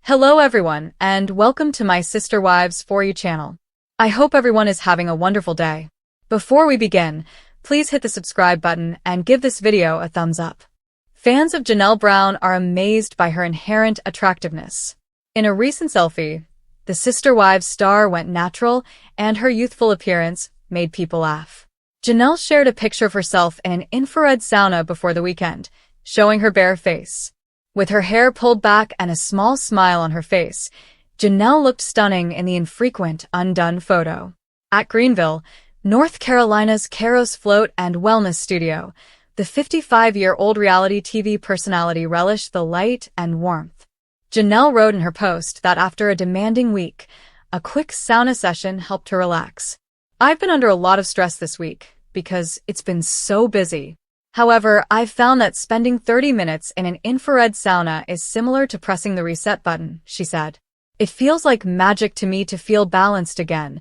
Hello everyone, and welcome to my Sister Wives For You channel. I hope everyone is having a wonderful day. Before we begin, please hit the subscribe button and give this video a thumbs up. Fans of Janelle Brown are amazed by her inherent attractiveness. In a recent selfie, the Sister Wives star went natural, and her youthful appearance made people laugh. Janelle shared a picture of herself in an infrared sauna before the weekend, showing her bare face. With her hair pulled back and a small smile on her face, Janelle looked stunning in the infrequent, undone photo. At Greenville, North Carolina's Caros Float and Wellness Studio, the 55-year-old reality TV personality relished the light and warmth. Janelle wrote in her post that after a demanding week, a quick sauna session helped her relax. "I've been under a lot of stress this week because it's been so busy. However, I've found that spending 30 minutes in an infrared sauna is similar to pressing the reset button," she said. "It feels like magic to me to feel balanced again,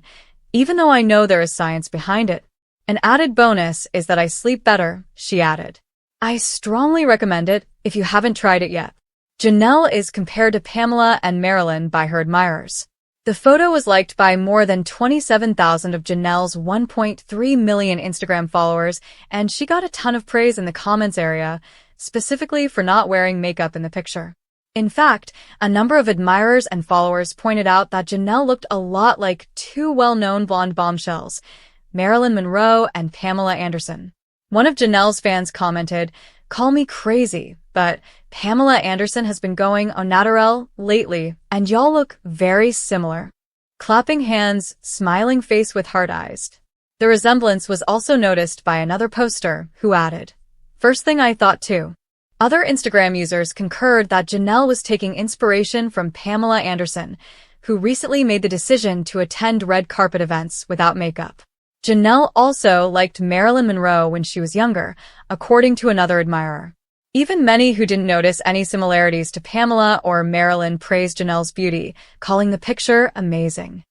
even though I know there is science behind it. An added bonus is that I sleep better," she added. "I strongly recommend it if you haven't tried it yet." Janelle is compared to Pamela and Marilyn by her admirers. The photo was liked by more than 27,000 of Janelle's 1.3 million Instagram followers, and she got a ton of praise in the comments area, specifically for not wearing makeup in the picture. In fact, a number of admirers and followers pointed out that Janelle looked a lot like two well-known blonde bombshells, Marilyn Monroe and Pamela Anderson. One of Janelle's fans commented, "Call me crazy, but Pamela Anderson has been going au naturel lately, and y'all look very similar." Clapping hands, smiling face with hard eyes. The resemblance was also noticed by another poster, who added, "First thing I thought too." Other Instagram users concurred that Janelle was taking inspiration from Pamela Anderson, who recently made the decision to attend red carpet events without makeup. Janelle also liked Marilyn Monroe when she was younger, according to another admirer. Even many who didn't notice any similarities to Pamela or Marilyn praised Janelle's beauty, calling the picture amazing.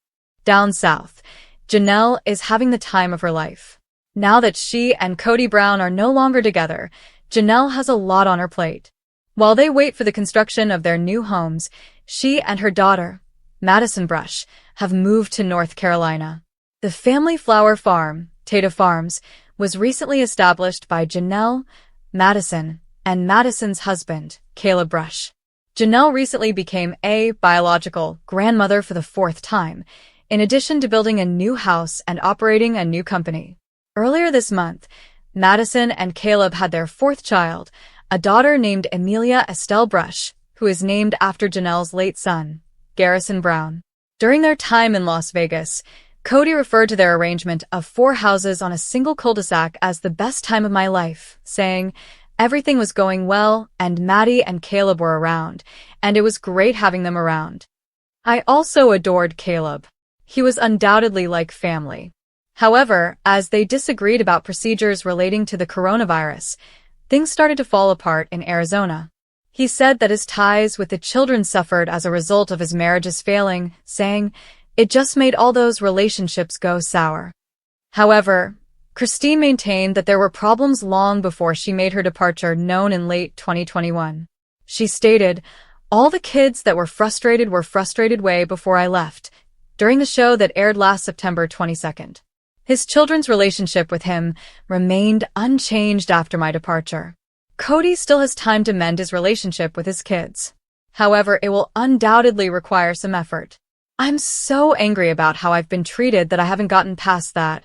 Down south, Janelle is having the time of her life. Now that she and Kody Brown are no longer together, Janelle has a lot on her plate. While they wait for the construction of their new homes, she and her daughter, Madison Brush, have moved to North Carolina. The family flower farm, Tata Farms, was recently established by Janelle, Madison, and Madison's husband, Caleb Brush. Janelle recently became a biological grandmother for the fourth time, in addition to building a new house and operating a new company. Earlier this month, Madison and Caleb had their fourth child, a daughter named Amelia Estelle Brush, who is named after Janelle's late son, Garrison Brown. During their time in Las Vegas, Kody referred to their arrangement of 4 houses on a single cul-de-sac as the best time of my life, saying, "Everything was going well, and Maddie and Caleb were around, and it was great having them around. I also adored Caleb. He was undoubtedly like family." However, as they disagreed about procedures relating to the coronavirus, things started to fall apart in Arizona. He said that his ties with the children suffered as a result of his marriages failing, saying, "It just made all those relationships go sour." However, Christine maintained that there were problems long before she made her departure known in late 2021. She stated, "All the kids that were frustrated way before I left," during the show that aired last September 22nd. "His children's relationship with him remained unchanged after my departure. Kody still has time to mend his relationship with his kids. However, it will undoubtedly require some effort. I'm so angry about how I've been treated that I haven't gotten past that,"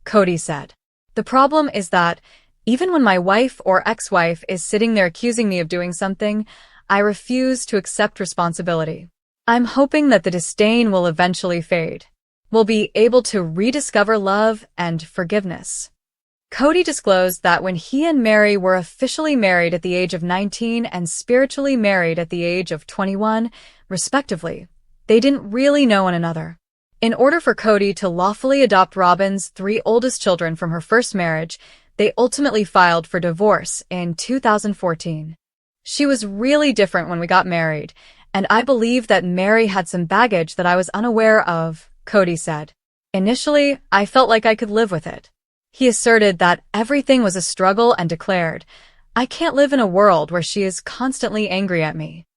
Kody said. "The problem is that, even when my wife or ex-wife is sitting there accusing me of doing something, I refuse to accept responsibility. I'm hoping that the disdain will eventually fade. We'll be able to rediscover love and forgiveness." Kody disclosed that when he and Meri were officially married at the age of 19 and spiritually married at the age of 21, respectively, they didn't really know one another. In order for Kody to lawfully adopt Robyn's 3 oldest children from her first marriage, they ultimately filed for divorce in 2014. "She was really different when we got married, and I believe that Meri had some baggage that I was unaware of," Kody said. "Initially, I felt like I could live with it." He asserted that everything was a struggle and declared, "I can't live in a world where she is constantly angry at me."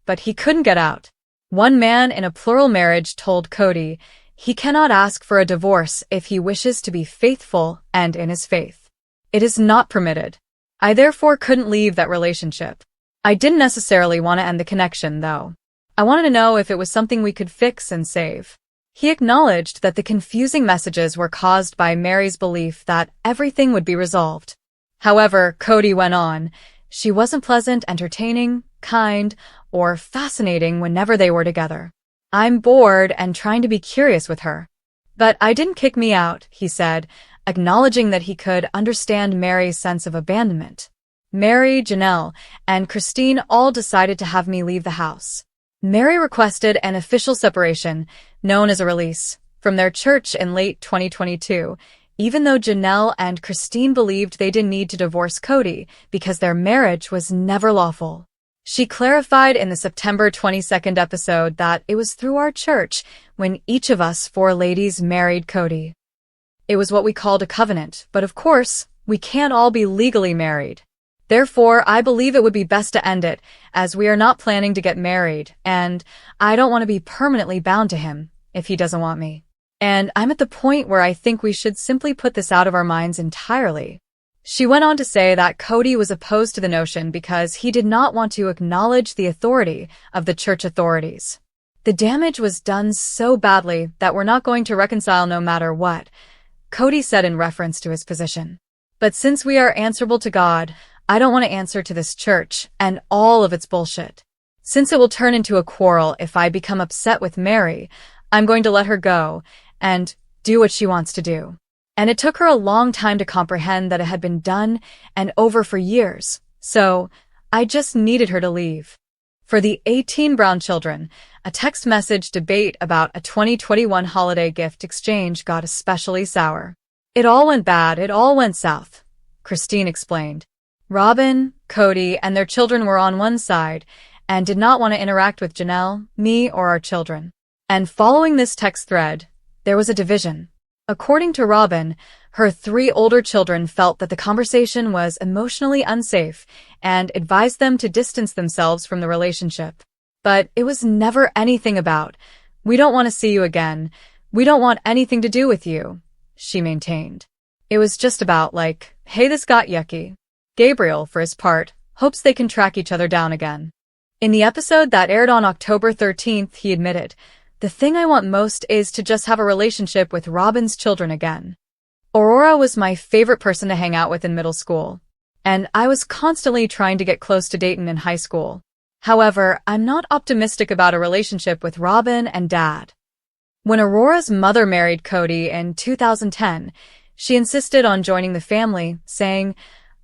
But he couldn't get out. One man in a plural marriage told Kody he cannot ask for a divorce if he wishes to be faithful and in his faith. It is not permitted. I therefore couldn't leave that relationship. I didn't necessarily want to end the connection, though. I wanted to know if it was something we could fix and save. He acknowledged that the confusing messages were caused by Meri's belief that everything would be resolved. However, Kody went on, she wasn't pleasant, entertaining, kind, or fascinating whenever they were together. I'm bored and trying to be curious with her. But I didn't kick me out, he said, acknowledging that he could understand Meri's sense of abandonment. Meri, Janelle, and Christine all decided to have me leave the house. Meri requested an official separation, known as a release, from their church in late 2022, even though Janelle and Christine believed they didn't need to divorce Kody because their marriage was never lawful. She clarified in the September 22nd episode that it was through our church when each of us 4 ladies married Kody. It was what we called a covenant, but of course, we can't all be legally married. Therefore, I believe it would be best to end it, as we are not planning to get married, and I don't want to be permanently bound to him if he doesn't want me. And I'm at the point where I think we should simply put this out of our minds entirely. She went on to say that Kody was opposed to the notion because he did not want to acknowledge the authority of the church authorities. The damage was done so badly that we're not going to reconcile no matter what, Kody said in reference to his position. But since we are answerable to God, I don't want to answer to this church and all of its bullshit. Since it will turn into a quarrel if I become upset with Meri, I'm going to let her go and do what she wants to do. And it took her a long time to comprehend that it had been done and over for years, so I just needed her to leave. For the 18 Brown children, a text message debate about a 2021 holiday gift exchange got especially sour. It all went bad, it all went south, Christine explained. Robin, Kody, and their children were on one side and did not want to interact with Janelle, me, or our children. And following this text thread, there was a division. According to Robin, her 3 older children felt that the conversation was emotionally unsafe and advised them to distance themselves from the relationship. But it was never anything about, we don't want to see you again, we don't want anything to do with you, she maintained. It was just about like, hey, this got yucky. Gabriel, for his part, hopes they can track each other down again. In the episode that aired on October 13th, he admitted, the thing I want most is to just have a relationship with Robin's children again. Aurora was my favorite person to hang out with in middle school, and I was constantly trying to get close to Dayton in high school. However, I'm not optimistic about a relationship with Robin and Dad. When Aurora's mother married Kody in 2010, she insisted on joining the family, saying,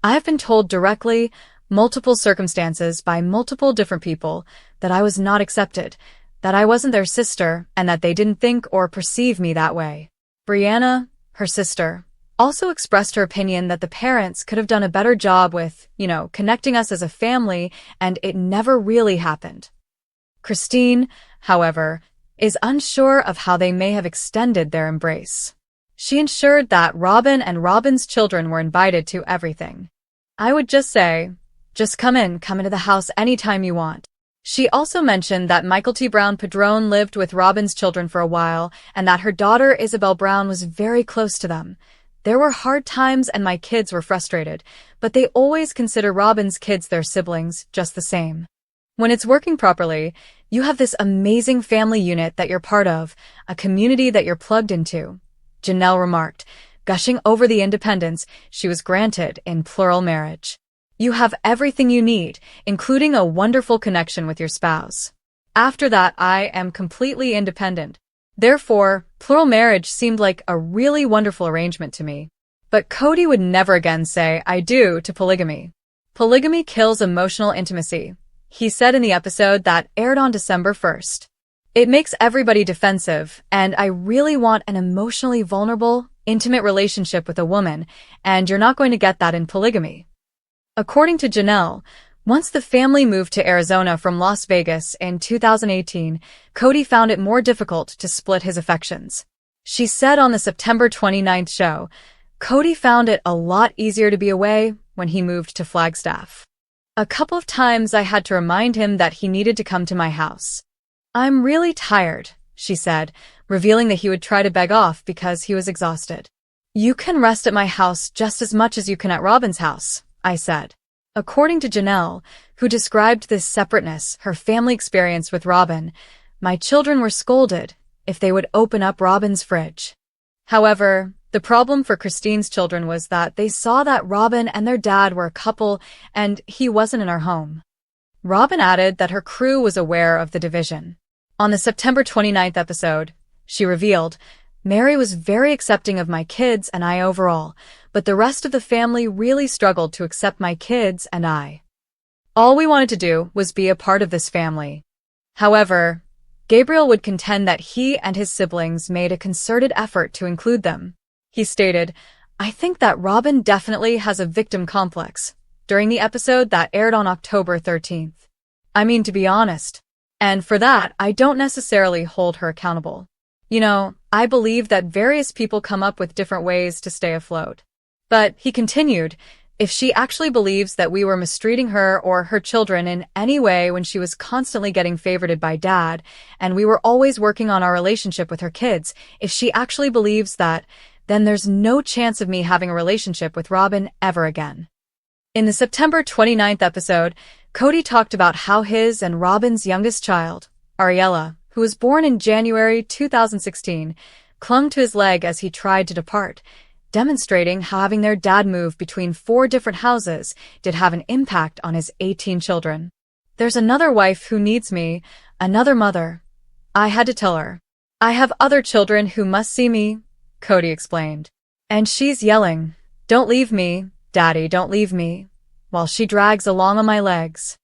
I have been told directly, multiple circumstances by multiple different people, that I was not accepted, that I wasn't their sister, and that they didn't think or perceive me that way. Brianna, her sister, also expressed her opinion that the parents could have done a better job with, connecting us as a family, and it never really happened. Christine, however, is unsure of how they may have extended their embrace. She ensured that Robin and Robin's children were invited to everything. I would just say, just come into the house anytime you want. She also mentioned that Michael T. Brown Padron lived with Robin's children for a while and that her daughter Isabel Brown was very close to them. There were hard times and my kids were frustrated, but they always consider Robin's kids their siblings, just the same. When it's working properly, you have this amazing family unit that you're part of, a community that you're plugged into, Janelle remarked, gushing over the independence she was granted in plural marriage. You have everything you need, including a wonderful connection with your spouse. After that, I am completely independent. Therefore, plural marriage seemed like a really wonderful arrangement to me. But Kody would never again say I do to polygamy. Polygamy kills emotional intimacy, he said in the episode that aired on December 1st. It makes everybody defensive, and I really want an emotionally vulnerable, intimate relationship with a woman, and you're not going to get that in polygamy. According to Janelle, once the family moved to Arizona from Las Vegas in 2018, Kody found it more difficult to split his affections. She said on the September 29th show, Kody found it a lot easier to be away when he moved to Flagstaff. A couple of times I had to remind him that he needed to come to my house. "I'm really tired," she said, revealing that he would try to beg off because he was exhausted. "You can rest at my house just as much as you can at Robin's house," I said. According to Janelle, who described this separateness, her family experience with Robin, my children were scolded if they would open up Robin's fridge. However, the problem for Christine's children was that they saw that Robin and their dad were a couple and he wasn't in our home. Robin added that her crew was aware of the division. On the September 29th episode, she revealed, "Meri was very accepting of my kids and I overall, but the rest of the family really struggled to accept my kids and I. All we wanted to do was be a part of this family." However, Gabriel would contend that he and his siblings made a concerted effort to include them. He stated, "I think that Robin definitely has a victim complex," during the episode that aired on October 13th. "I mean, to be honest. And for that, I don't necessarily hold her accountable. You know, I believe that various people come up with different ways to stay afloat." But, he continued, "If she actually believes that we were mistreating her or her children in any way when she was constantly getting favorited by dad, and we were always working on our relationship with her kids, if she actually believes that, then there's no chance of me having a relationship with Robin ever again." In the September 29th episode, Kody talked about how his and Robin's youngest child, Ariella, who was born in January 2016, clung to his leg as he tried to depart, demonstrating how having their dad move between 4 different houses did have an impact on his 18 children. "There's another wife who needs me, another mother. I had to tell her. I have other children who must see me," Kody explained. "And she's yelling, 'Don't leave me, Daddy, don't leave me,' while she drags along on my legs.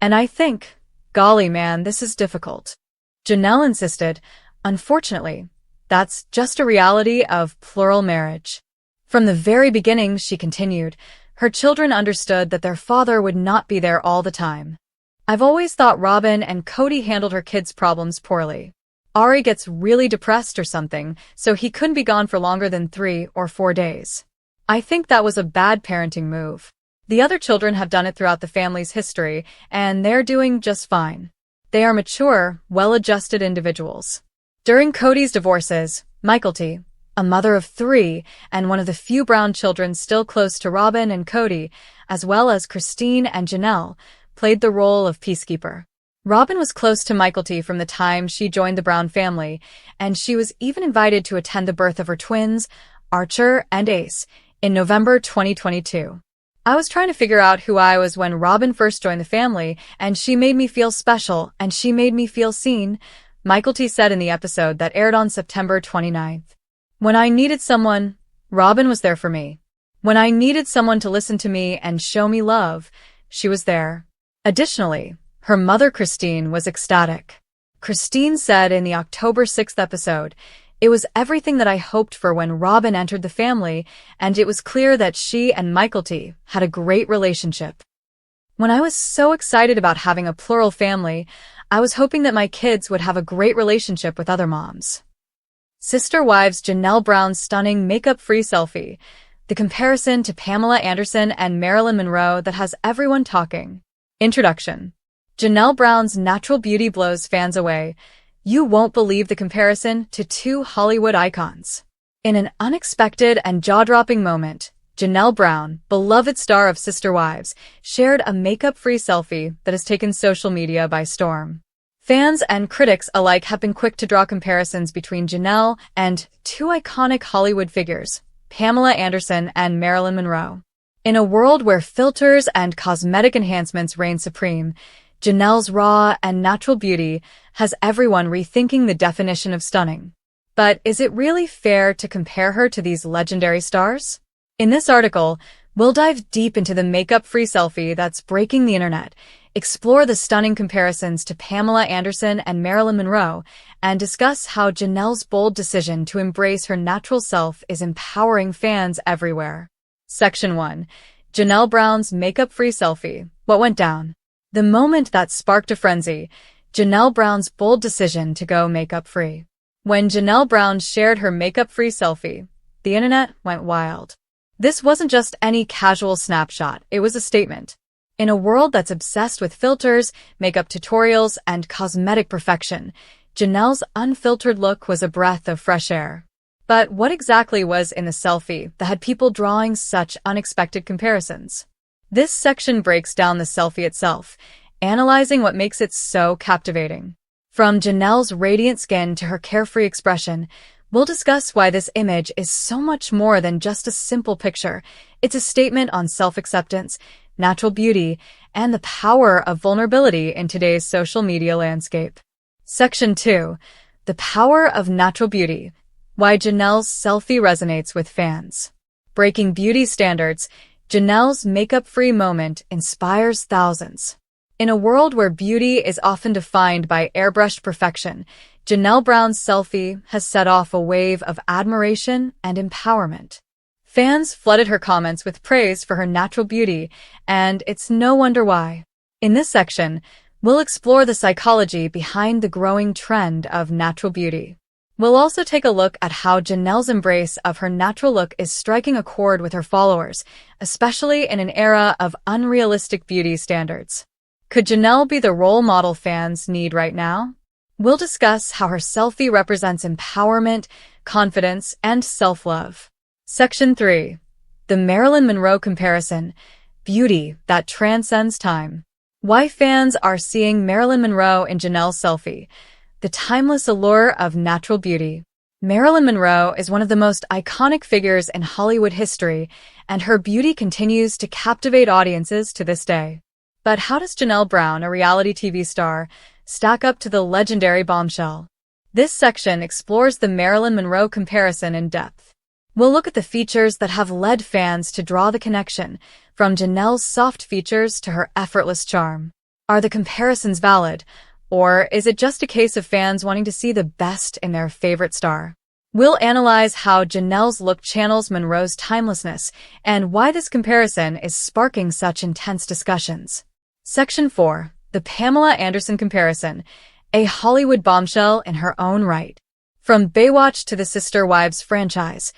And I think, golly man, this is difficult." Janelle insisted, "Unfortunately, that's just a reality of plural marriage." From the very beginning, she continued, her children understood that their father would not be there all the time. "I've always thought Robin and Kody handled her kids' problems poorly. Ari gets really depressed or something, so he couldn't be gone for longer than 3 or 4 days. I think that was a bad parenting move. The other children have done it throughout the family's history, and they're doing just fine. They are mature, well-adjusted individuals." During Kody's divorces, Mykelti, a mother of 3 and one of the few Brown children still close to Robin and Kody, as well as Christine and Janelle, played the role of peacekeeper. Robin was close to Mykelti from the time she joined the Brown family, and she was even invited to attend the birth of her twins, Archer and Ace, in November 2022. "I was trying to figure out who I was when Robin first joined the family, and she made me feel special, and she made me feel seen," Mykelti said in the episode that aired on September 29th. "When I needed someone, Robin was there for me. When I needed someone to listen to me and show me love, she was there." Additionally, her mother Christine was ecstatic. Christine said in the October 6th episode, "It was everything that I hoped for when Robin entered the family, and it was clear that she and Mykelti had a great relationship. When I was so excited about having a plural family, I was hoping that my kids would have a great relationship with other moms." Sister Wives Janelle Brown's stunning makeup-free selfie, the comparison to Pamela Anderson and Marilyn Monroe that has everyone talking. Introduction. Janelle Brown's natural beauty blows fans away. You won't believe the comparison to 2 Hollywood icons. In an unexpected and jaw-dropping moment, Janelle Brown, beloved star of Sister Wives, shared a makeup-free selfie that has taken social media by storm. Fans and critics alike have been quick to draw comparisons between Janelle and 2 iconic Hollywood figures, Pamela Anderson and Marilyn Monroe. In a world where filters and cosmetic enhancements reign supreme, Janelle's raw and natural beauty has everyone rethinking the definition of stunning. But is it really fair to compare her to these legendary stars? In this article, we'll dive deep into the makeup-free selfie that's breaking the internet, explore the stunning comparisons to Pamela Anderson and Marilyn Monroe, and discuss how Janelle's bold decision to embrace her natural self is empowering fans everywhere. Section 1. Janelle Brown's makeup-free selfie. What went down? The moment that sparked a frenzy, Janelle Brown's bold decision to go makeup-free. When Janelle Brown shared her makeup-free selfie, the internet went wild. This wasn't just any casual snapshot, it was a statement. In a world that's obsessed with filters, makeup tutorials, and cosmetic perfection, Janelle's unfiltered look was a breath of fresh air. But what exactly was in the selfie that had people drawing such unexpected comparisons? This section breaks down the selfie itself, analyzing what makes it so captivating. From Janelle's radiant skin to her carefree expression, we'll discuss why this image is so much more than just a simple picture. It's a statement on self-acceptance, natural beauty, and the power of vulnerability in today's social media landscape. Section 2. The Power of Natural Beauty. Why Janelle's selfie resonates with fans. Breaking beauty standards, Janelle's makeup-free moment inspires thousands. In a world where beauty is often defined by airbrushed perfection, Janelle Brown's selfie has set off a wave of admiration and empowerment. Fans flooded her comments with praise for her natural beauty, and it's no wonder why. In this section, we'll explore the psychology behind the growing trend of natural beauty. We'll also take a look at how Janelle's embrace of her natural look is striking a chord with her followers, especially in an era of unrealistic beauty standards. Could Janelle be the role model fans need right now? We'll discuss how her selfie represents empowerment, confidence, and self-love. Section 3. The Marilyn Monroe Comparison. Beauty that transcends time. Why fans are seeing Marilyn Monroe in Janelle's selfie. The timeless allure of natural beauty. Marilyn Monroe is one of the most iconic figures in Hollywood history, and her beauty continues to captivate audiences to this day. But how does Janelle Brown, a reality TV star, stack up to the legendary bombshell? This section explores the Marilyn Monroe comparison in depth. We'll look at the features that have led fans to draw the connection, from Janelle's soft features to her effortless charm. Are the comparisons valid, or is it just a case of fans wanting to see the best in their favorite star? We'll analyze how Janelle's look channels Monroe's timelessness and why this comparison is sparking such intense discussions. Section 4. The Pamela Anderson Comparison, a Hollywood bombshell in her own right. From Baywatch to the Sister Wives franchise,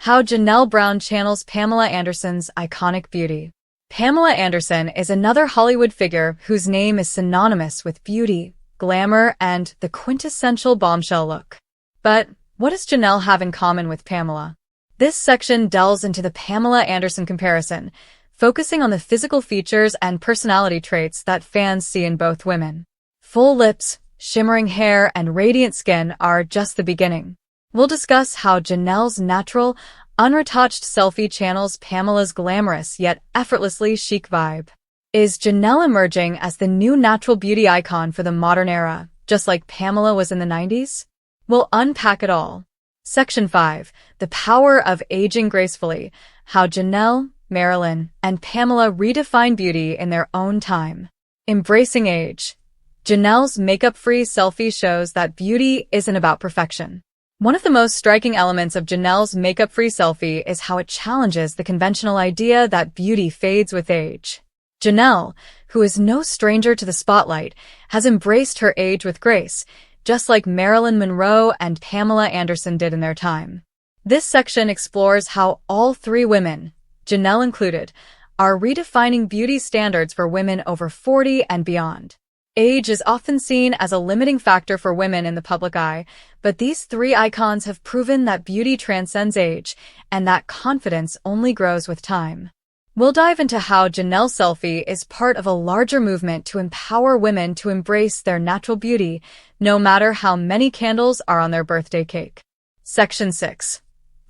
how Janelle Brown channels Pamela Anderson's iconic beauty. Pamela Anderson is another Hollywood figure whose name is synonymous with beauty, glamour, and the quintessential bombshell look. But what does Janelle have in common with Pamela? This section delves into the Pamela Anderson comparison, focusing on the physical features and personality traits that fans see in both women. Full lips, shimmering hair, and radiant skin are just the beginning. We'll discuss how Janelle's natural, unretouched selfie channels Pamela's glamorous yet effortlessly chic vibe. Is Janelle emerging as the new natural beauty icon for the modern era, just like Pamela was in the 90s? We'll unpack it all. Section 5. The Power of Aging Gracefully. How Janelle, Marilyn, and Pamela redefine beauty in their own time. Embracing age. Janelle's makeup-free selfie shows that beauty isn't about perfection. One of the most striking elements of Janelle's makeup-free selfie is how it challenges the conventional idea that beauty fades with age. Janelle, who is no stranger to the spotlight, has embraced her age with grace, just like Marilyn Monroe and Pamela Anderson did in their time. This section explores how all three women, Janelle included, are redefining beauty standards for women over 40 and beyond. Age is often seen as a limiting factor for women in the public eye, but these three icons have proven that beauty transcends age, and that confidence only grows with time. We'll dive into how Janelle's selfie is part of a larger movement to empower women to embrace their natural beauty, no matter how many candles are on their birthday cake. Section 6.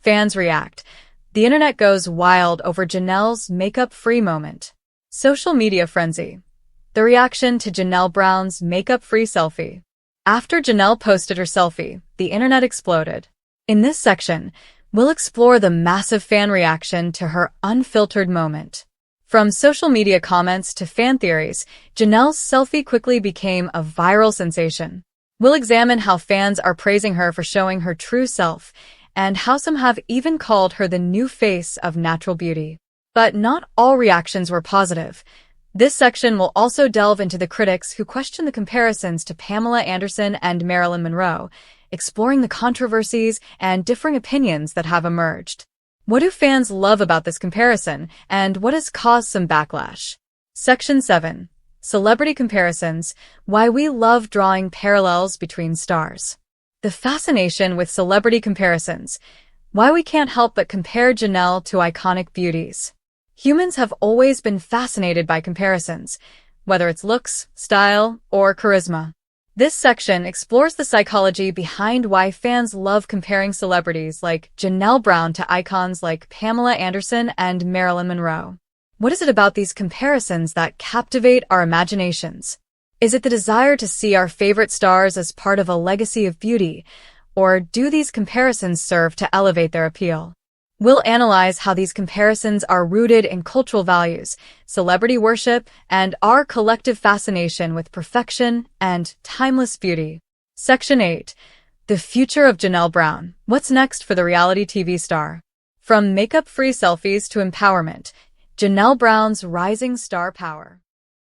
Fans react. The internet goes wild over Janelle's makeup-free moment. Social media frenzy. The reaction to Janelle Brown's makeup-free selfie. After Janelle posted her selfie, the internet exploded. In this section, we'll explore the massive fan reaction to her unfiltered moment. From social media comments to fan theories, Janelle's selfie quickly became a viral sensation. We'll examine how fans are praising her for showing her true self, and how some have even called her the new face of natural beauty. But not all reactions were positive. This section will also delve into the critics who question the comparisons to Pamela Anderson and Marilyn Monroe, exploring the controversies and differing opinions that have emerged. What do fans love about this comparison, and what has caused some backlash? Section 7. Celebrity Comparisons, Why We Love Drawing Parallels Between Stars. The fascination with celebrity comparisons. Why we can't help but compare Janelle to iconic beauties. Humans have always been fascinated by comparisons, whether it's looks, style, or charisma. This section explores the psychology behind why fans love comparing celebrities like Janelle Brown to icons like Pamela Anderson and Marilyn Monroe. What is it about these comparisons that captivate our imaginations? Is it the desire to see our favorite stars as part of a legacy of beauty, or do these comparisons serve to elevate their appeal? We'll analyze how these comparisons are rooted in cultural values, celebrity worship, and our collective fascination with perfection and timeless beauty. Section 8. The Future of Janelle Brown. What's next for the reality TV star? From makeup-free selfies to empowerment, Janelle Brown's rising star power.